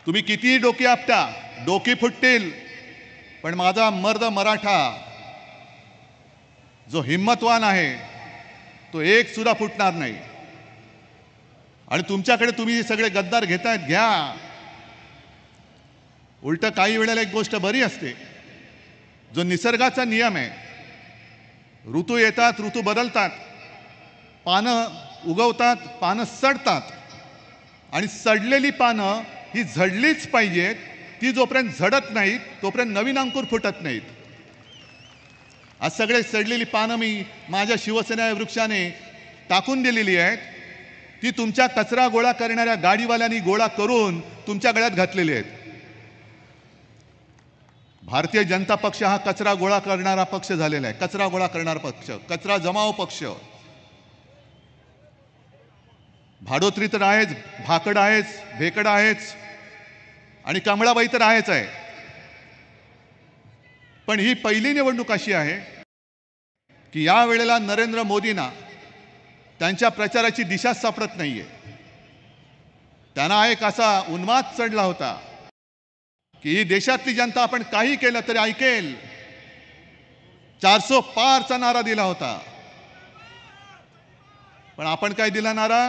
तुम्ही कितीही डोकी आपटा, डोकी फुटतील, पण माझा मर्द मराठा जो हिम्मतवान आहे तो एक सुद्धा फुटणार नाही। आणि तुमच्याकडे तुम्ही सगळे गद्दार घेतायत, घ्या। उलट काही वेळेला एक गोष्ट बरी असते, जो निसर्गाचा नियम आहे, ऋतू येतात, ऋतू बदलतात, पानं उगवतात, पानं सडतात, आणि सडलेली पानं ही झडलीच पाहिजेत। ती जोपर्यंत झडत नाहीत तोपर्यंत नवीन अंकुर फुटत नाहीत। आज सगळे सडलेली पानं मी माझ्या शिवसेना या वृक्षाने टाकून दिलेली आहेत। ती तुमच्या कचरा गोळा करणाऱ्या गाडीवाल्यांनी गोळा करून तुमच्या गळ्यात घातलेली आहेत। भारतीय जनता पक्ष हा कचरा गोळा करणारा पक्ष झालेला आहे, कचरा गोळा करणारा पक्ष, कचरा जमाव पक्ष। भाडोत्री तर आहेच, भाकड आहेच, भेकड आहेच, आणि कमळाबाई तर आहेच आहे। पण ही पहिली निवडणूक अशी आहे की या वेळेला नरेंद्र मोदींना त्यांच्या प्रचाराची दिशा सापडत नाहीये। त्यांना एक असा उन्माद चढला होता की ही देशातली जनता आपण काही केलं तरी ऐकेल। 400 पारचा नारा दिला होता, पण आपण काय दिला नारा?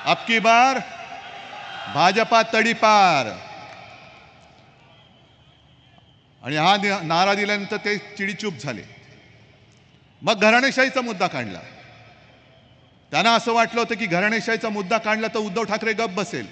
अब की बार भाजपा तडीपार। आणि हा नारा दिल्यानंतर ते चिडीचूप झाले। मग घराणेशाहीचा मुद्दा काढला। त्यांना असं वाटलं होतं की घराणेशाहीचा मुद्दा काढला तर उद्धव ठाकरे गप्प बसेल।